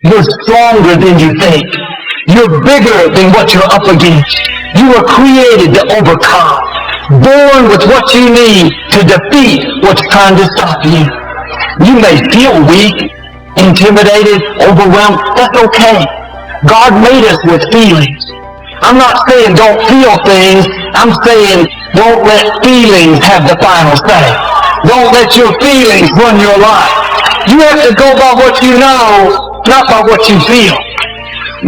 You're stronger than you think. You're bigger than what you're up against. You were created to overcome. Born with what you need to defeat what's trying to stop you. You may feel weak, intimidated, overwhelmed. That's okay. God made us with feelings. I'm not saying don't feel things. I'm saying don't let feelings have the final say. Don't let your feelings run your life. You have to go by what you know, not by what you feel.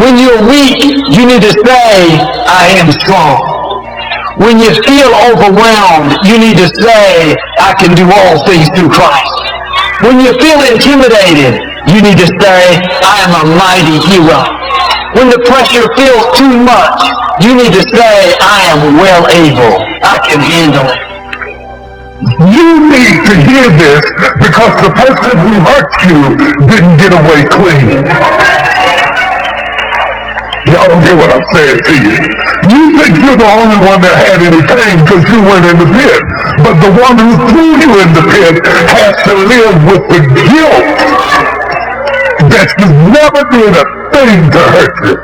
When you're weak, you need to say, I am strong. When you feel overwhelmed, you need to say, I can do all things through Christ. When you feel intimidated, you need to say, I am a mighty hero. When the pressure feels too much, you need to say, I am well able. I can handle it. You need to hear this because the person who hurt you didn't get away clean. Y'all don't get what I'm saying to you. You think you're the only one that had any pain because you went in the pit. But the one who threw you in the pit has to live with the guilt that you never did a thing to hurt you.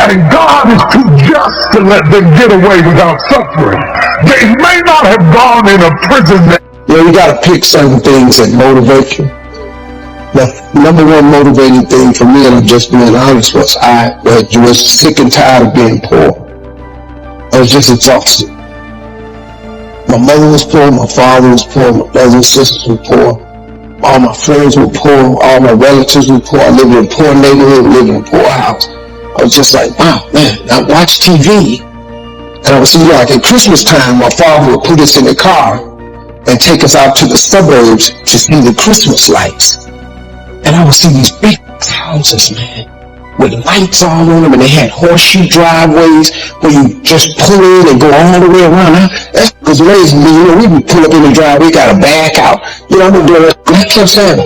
And God is too just to let them get away without suffering. They may not have gone in a prison. You gotta pick certain things that motivate you. The number one motivating thing for me, and I'm just being honest, was I was sick and tired of being poor. I was just exhausted. My mother was poor, my father was poor, my brothers and sisters were poor. All my friends were poor, all my relatives were poor. I lived in a poor neighborhood, lived in a poor house. I was just like, wow, man, I watch TV. And I would see, like at Christmas time, my father would put us in the car and take us out to the suburbs to see the Christmas lights. And I would see these big houses, man, with lights all on them, and they had horseshoe driveways where you just pull in and go all the way around. That was amazing me. We would pull up in the driveway, got a back out. I've been doing that. And I kept saying,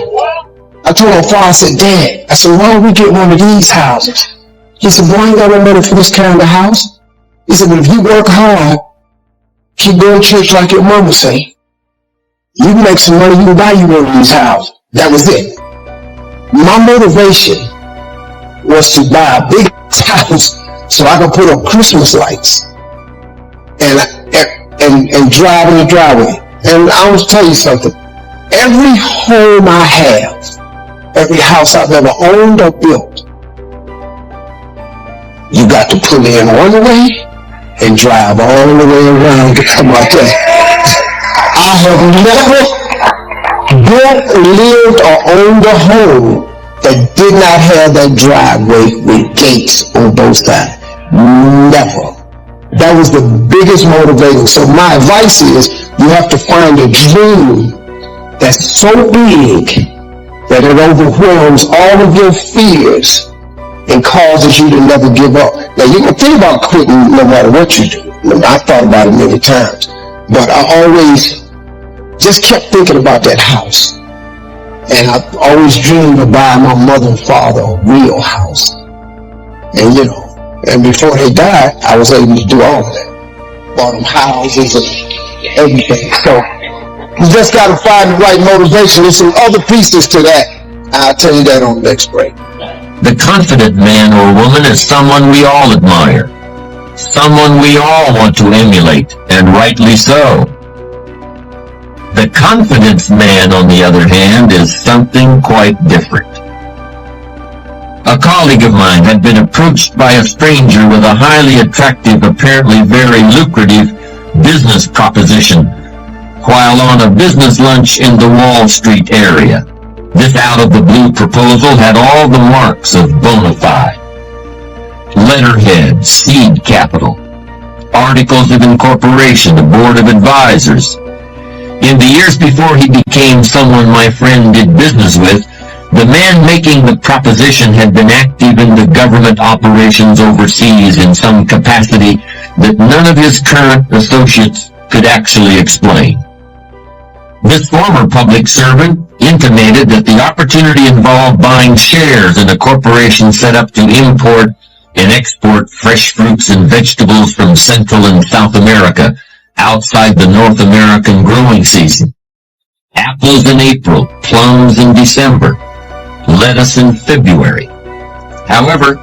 I told my father, I said, Dad, I said, why don't we get one of these houses? He said, boy, I ain't got no money for this kind of house. He said, but if you work hard, keep going to church like your mama say, you can make some money, you can buy you one of these houses. That was it. My motivation was to buy a big house so I could put up Christmas lights and drive in the driveway. And I want to tell you something. Every home I have, every house I've ever owned or built, you got to pull in one way and drive all the way around to come out there. I have never built, lived, or owned a home that did not have that driveway with gates on both sides. Never. That was the biggest motivator. So my advice is, you have to find a dream that's so big that it overwhelms all of your fears and causes you to never give up. Now you can think about quitting no matter what you do. I've thought about it many times, but I always just kept thinking about that house. And I always dreamed of buying my mother and father a real house. And and before they died, I was able to do all of that. Bought them houses and everything. So you just got to find the right motivation. There's some other pieces to that. I'll tell you that on the next break. The confident man or woman is someone we all admire, someone we all want to emulate, and rightly so. The confidence man, on the other hand, is something quite different. A colleague of mine had been approached by a stranger with a highly attractive, apparently very lucrative business proposition while on a business lunch in the Wall Street area. This out-of-the-blue proposal had all the marks of bona fide. Letterhead, seed capital, articles of incorporation, a board of advisors. In the years before he became someone my friend did business with, the man making the proposition had been active in the government operations overseas in some capacity that none of his current associates could actually explain. This former public servant intimated that the opportunity involved buying shares in a corporation set up to import and export fresh fruits and vegetables from Central and South America outside the North American growing season. Apples in April, plums in December, lettuce in February. However,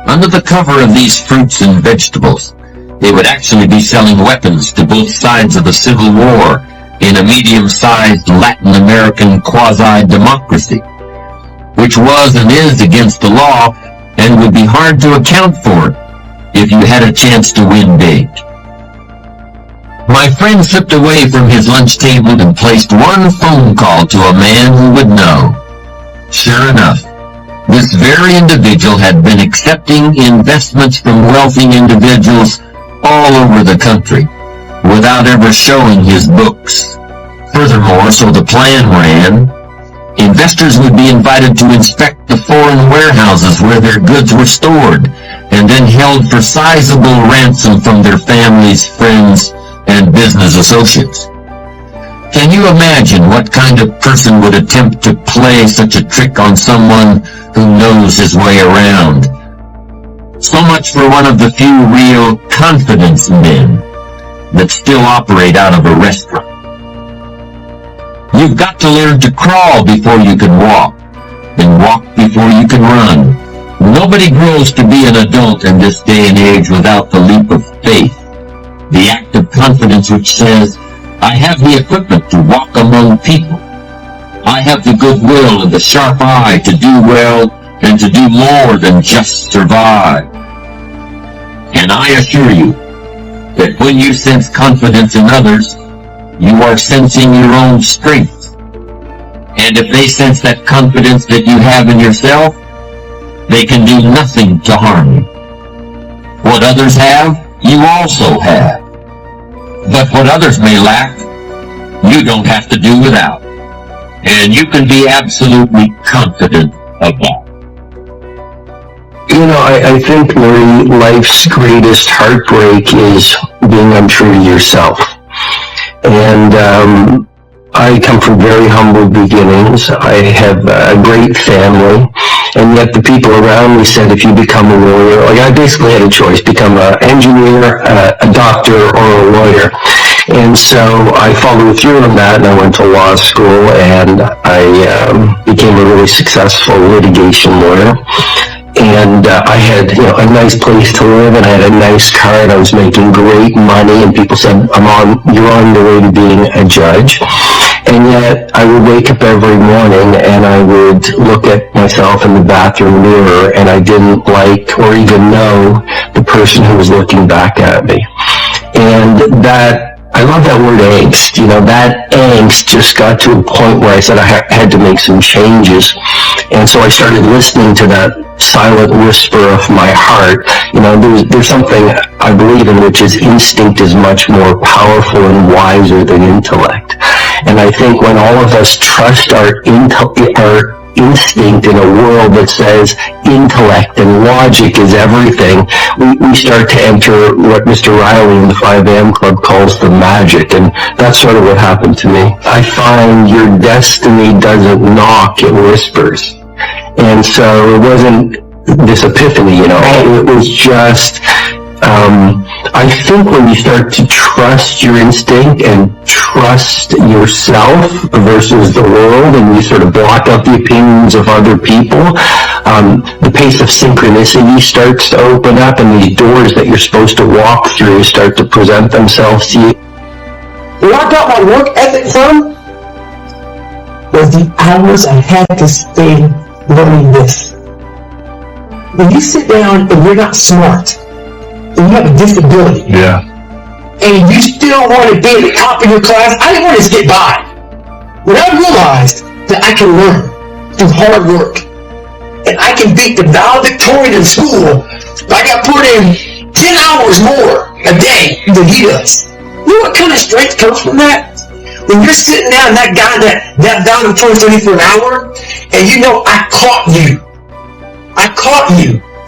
under the cover of these fruits and vegetables, they would actually be selling weapons to both sides of the Civil War in a medium-sized Latin American quasi-democracy, which was and is against the law and would be hard to account for if you had a chance to win big. My friend slipped away from his lunch table and placed one phone call to a man who would know. Sure enough, this very individual had been accepting investments from wealthy individuals all over the country without ever showing his books. Furthermore, so the plan ran, investors would be invited to inspect the foreign warehouses where their goods were stored and then held for sizable ransom from their families, friends, and business associates. Can you imagine what kind of person would attempt to play such a trick on someone who knows his way around? So much for one of the few real confidence men that still operate out of a restaurant. You've got to learn to crawl before you can walk, and walk before you can run. Nobody grows to be an adult in this day and age without the leap of faith, the act of confidence which says, I have the equipment to walk among people. I have the goodwill and the sharp eye to do well and to do more than just survive. And I assure you that when you sense confidence in others, you are sensing your own strength. And if they sense that confidence that you have in yourself, they can do nothing to harm you. What others have, you also have. But what others may lack, you don't have to do without. And you can be absolutely confident of that. You know, I think, Murray, life's greatest heartbreak is being untrue to yourself. And I come from very humble beginnings. I have a great family. And yet the people around me said, if you become a lawyer, like I basically had a choice, become an engineer, a doctor, or a lawyer. And so I followed through on that, and I went to law school, and I became a really successful litigation lawyer. And I had, a nice place to live, and I had a nice car, and I was making great money, and people said, you're on the way to being a judge. And yet I would wake up every morning and I would look at myself in the bathroom mirror, and I didn't like or even know the person who was looking back at me. And I love that word angst. That angst just got to a point where I said I had to make some changes. And so I started listening to that silent whisper of my heart. There's something I believe in, which is instinct is much more powerful and wiser than intellect. And I think when all of us trust our instinct in a world that says intellect and logic is everything, we start to enter what Mr. Riley in the 5 a.m. Club calls the magic, and that's sort of what happened to me. I find your destiny doesn't knock, it whispers. And so it wasn't this epiphany, it was just, I think when you start to trust your instinct and trust yourself versus the world, and you sort of block out the opinions of other people, the pace of synchronicity starts to open up, and these doors that you're supposed to walk through start to present themselves to you. Where I got my work ethic from was the hours I had to stay learning this. When you sit down and you're not smart, and you have a disability, and you still want to be at the top of your class, I didn't want to just get by. When I realized that I can learn through hard work, and I can beat the valedictorian in school, I got put in 10 hours more a day than he does. You know what kind of strength comes from that? When you're sitting down, that guy that valedictorian study for an hour, and I caught you.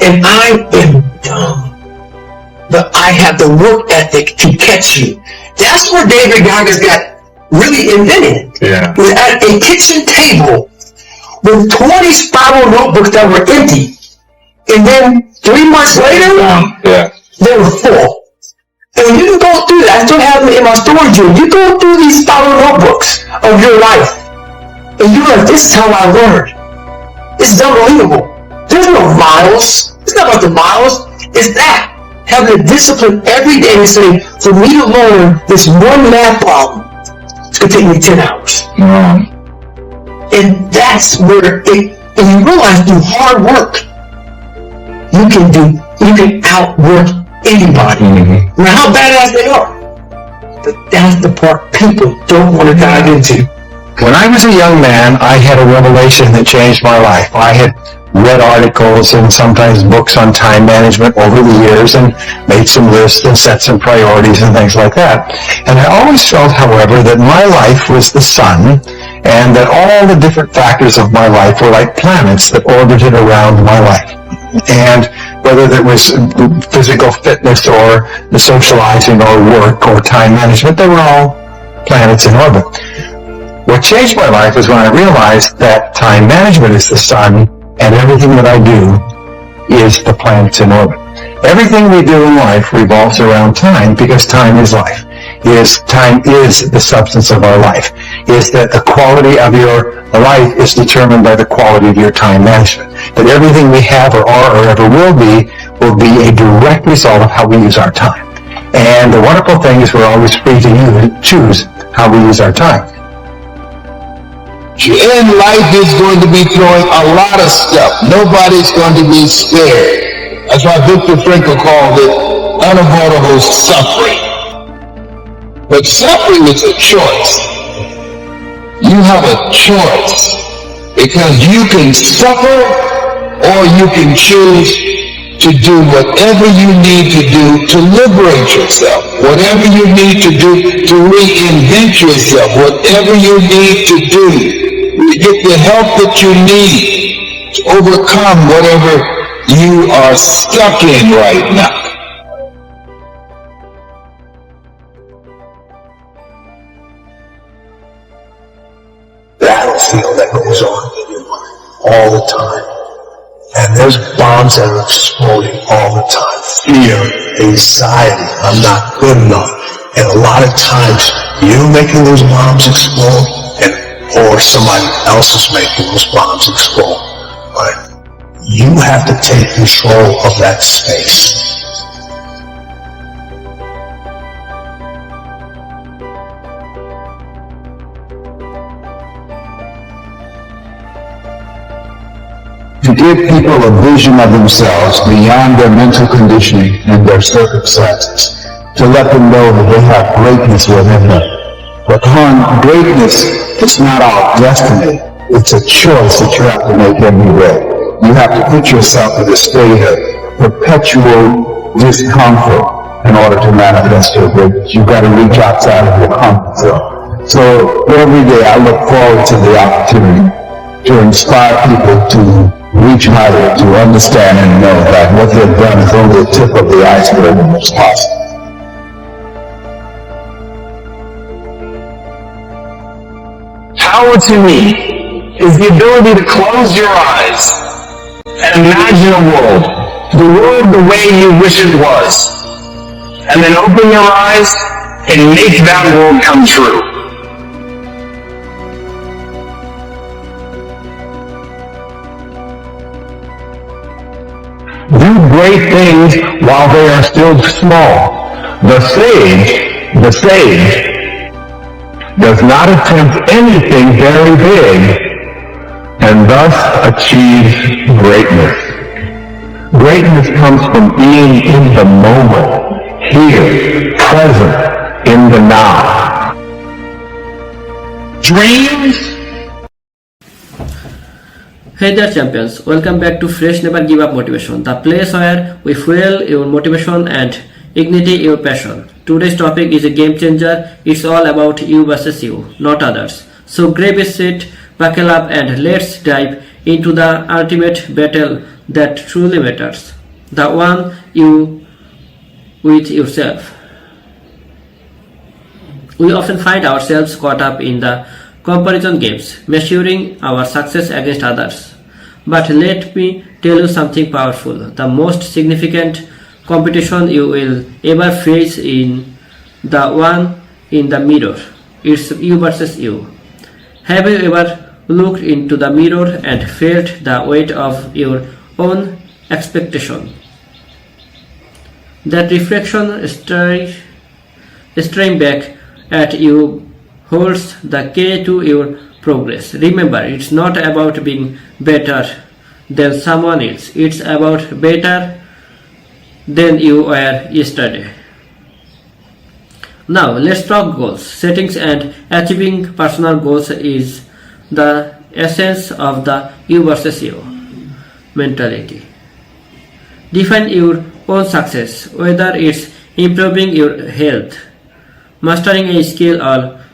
And I am dumb. But I have the work ethic to catch you. That's where David Goggins got really invented. Yeah. Was at a kitchen table with 20 spiral notebooks that were empty. And then 3 months later, they were full. And when you can go through that, I still have them in my storage room. You go through these spiral notebooks. of your life. And you realize, this is how I learned. This is unbelievable. There's no miles. It's not about the miles. It's that. Having the discipline every day to say, for me to learn this one math problem, it's going to take me 10 hours. And that's where and you realize through hard work, you can outwork anybody, no matter how badass they are. But that's the part people don't want to dive into. When I was a young man, I had a revelation that changed my life. I had read articles and sometimes books on time management over the years and made some lists and set some priorities and things like that. And I always felt, however, that my life was the sun and that all the different factors of my life were like planets that orbited around my life. And whether that was physical fitness or the socializing or work or time management, they were all planets in orbit. What changed my life was when I realized that time management is the sun and everything that I do is the planets in orbit. Everything we do in life revolves around time because time is life. Time is the substance of our life. That the quality of your life is determined by the quality of your time management. That everything we have or are or ever will be a direct result of how we use our time. And the wonderful thing is we're always free to choose how we use our time. In life is going to be throwing a lot of stuff. Nobody's going to be spared. That's why Viktor Frankl called it unavoidable suffering. But suffering is a choice. You have a choice because you can suffer or you can choose to do whatever you need to do to liberate yourself, whatever you need to do to reinvent yourself, whatever you need to do to get the help that you need to overcome whatever you are stuck in right now. Battlefield that goes on in your mind all the time. And there's bombs that are exploding all the time. Fear, anxiety, I'm not good enough. And a lot of times, you're making those bombs explode, or somebody else is making those bombs explode. But you have to take control of that space. To give people a vision of themselves beyond their mental conditioning and their circumstances, to let them know that they have greatness within them. But greatness is not our destiny. It's a choice that you have to make every day. You have to put yourself in a state of perpetual discomfort in order to manifest your greatness. You've got to reach outside of your comfort zone. So every day I look forward to the opportunity to inspire people to reach higher, to understand and know that what they've done is only the tip of the iceberg of what's possible. Power to me is the ability to close your eyes and imagine a world the way you wish it was, and then open your eyes and make that world come true. Do great things while they are still small. The sage does not attempt anything very big and thus achieves greatness. Greatness comes from being in the moment, here, present, in the now. Dreams. Hey there champions, welcome back to Fresh Never Give Up Motivation, the place where we fuel your motivation and ignite your passion. Today's topic is a game changer. It's all about you versus you, not others. So grab a seat, buckle up and let's dive into the ultimate battle that truly matters. The one you with yourself. We often find ourselves caught up in the comparison games, measuring our success against others. But let me tell you something powerful. The most significant competition you will ever face in the one in the mirror. It's you versus you. Have you ever looked into the mirror and felt the weight of your own expectation? That reflection staring back at you holds the key to your progress. Remember, it's not about being better than someone else. It's about better than you were yesterday. Now, let's talk goals. Settings and achieving personal goals is the essence of the you versus you mentality. Define your own success, whether it's improving your health, mastering a skill, or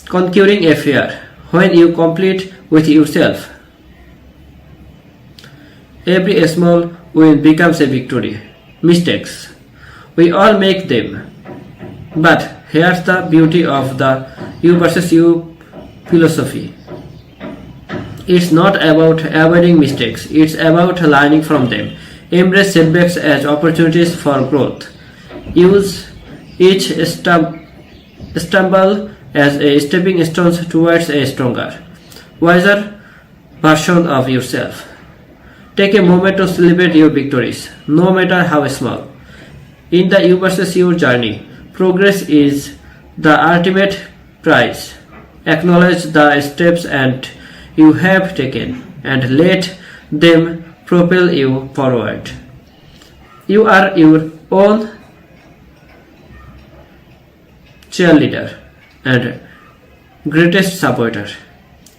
conquering a fear. When you complete with yourself, every small win becomes a victory. Mistakes, we all make them. But here's the beauty of the you versus you philosophy. It's not about avoiding mistakes, it's about learning from them. Embrace setbacks as opportunities for growth. Use each stumble as a stepping stone towards a stronger, wiser version of yourself. Take a moment to celebrate your victories, no matter how small. In the you versus you journey, progress is the ultimate prize. Acknowledge the steps and you have taken and let them propel you forward. You are your own cheerleader and greatest supporter.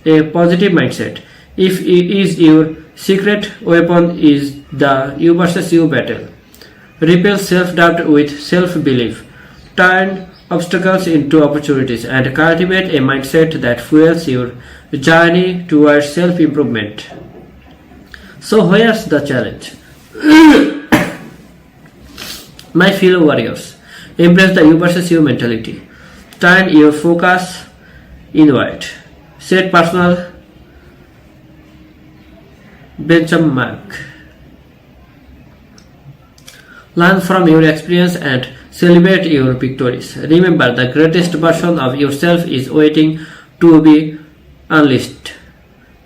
A positive mindset, if it is your secret weapon, is the you versus you battle. Repel self-doubt with self-belief. Turn obstacles into opportunities and cultivate a mindset that fuels your journey towards self-improvement. So here's the challenge. My fellow warriors, embrace the you versus you mentality. Turn your focus inward. Set personal benchmark. Learn from your experience and celebrate your victories. Remember, the greatest version of yourself is waiting to be unleashed.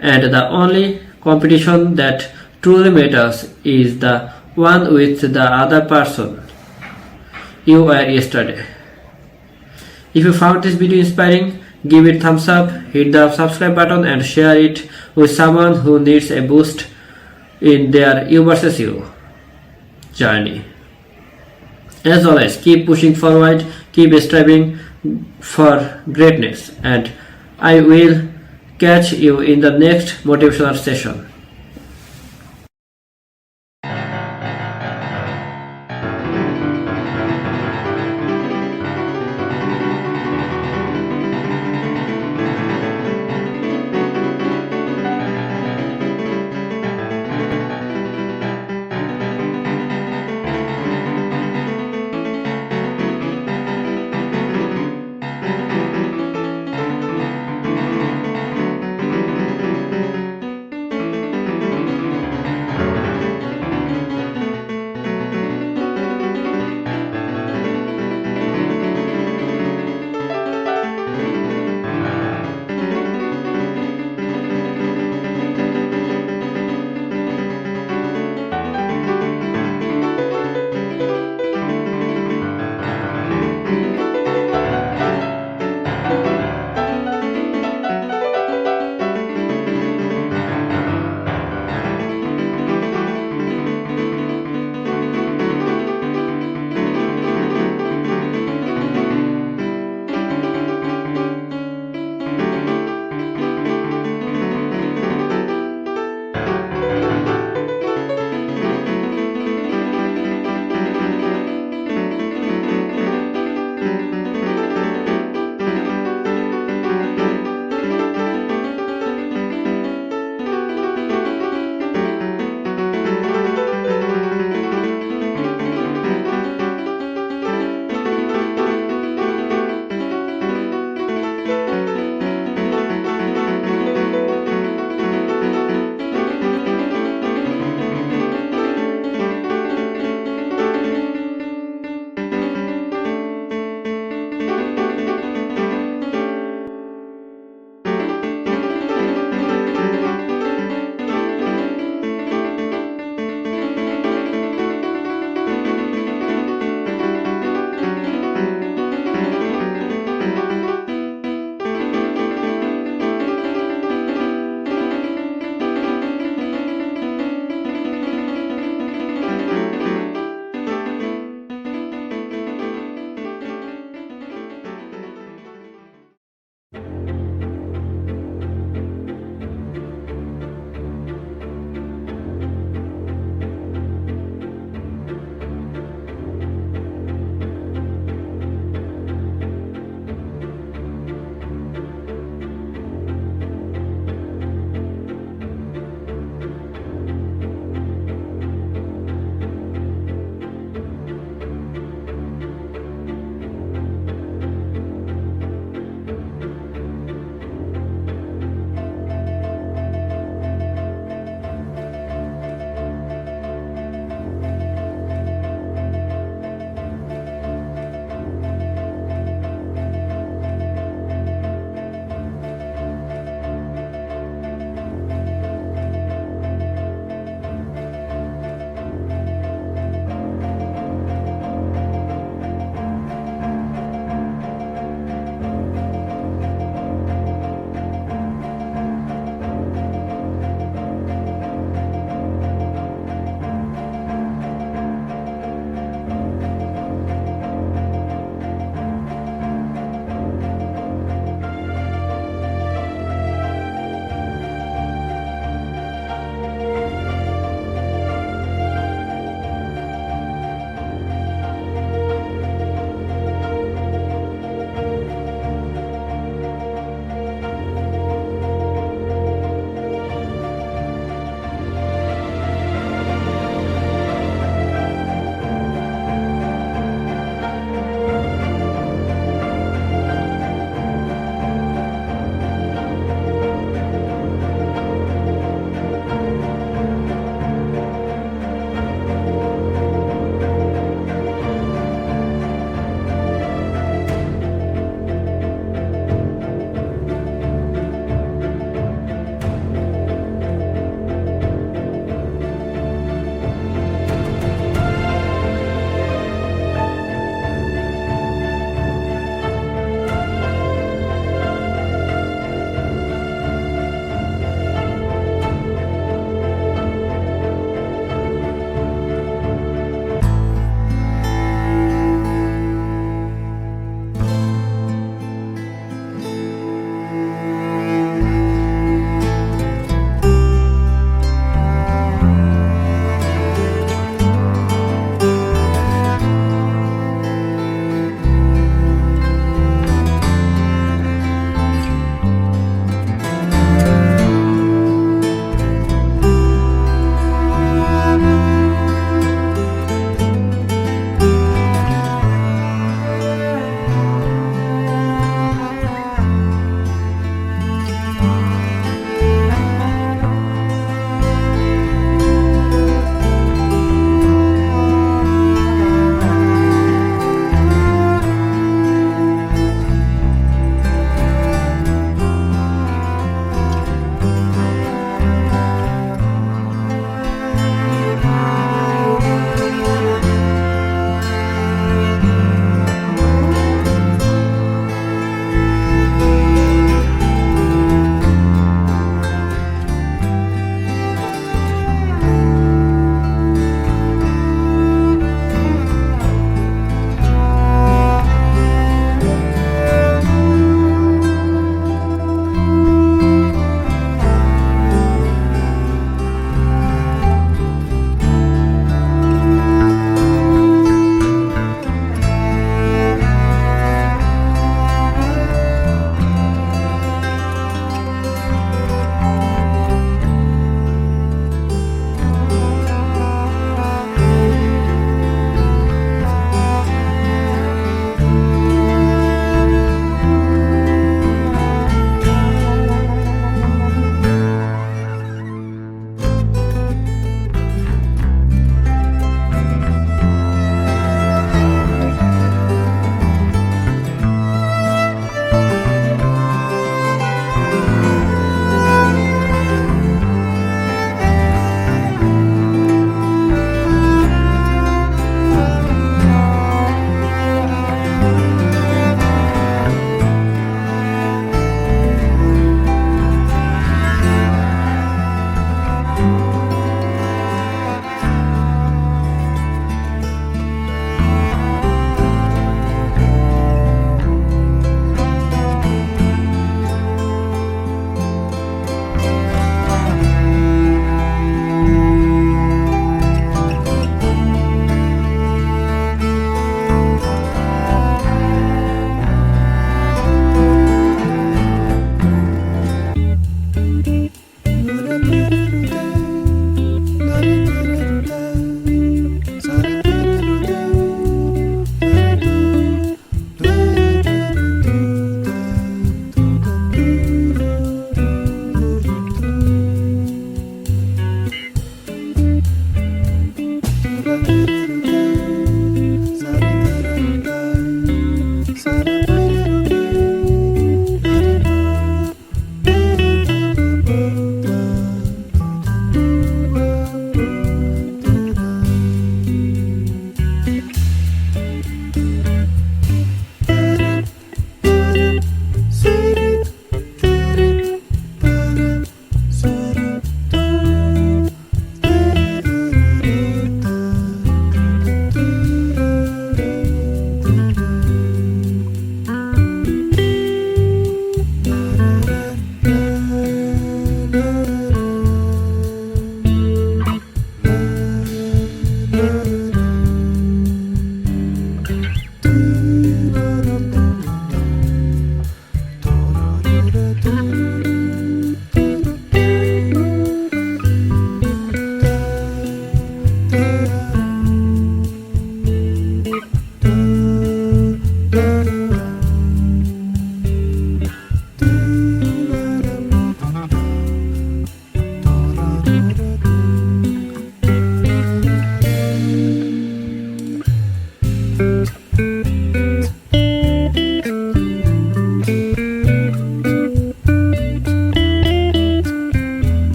And the only competition that truly matters is the one with the other person you were yesterday. If you found this video inspiring, give it thumbs up, hit the subscribe button and share it with someone who needs a boost in their you versus you journey. As always, keep pushing forward, keep striving for greatness, and I will catch you in the next motivational session.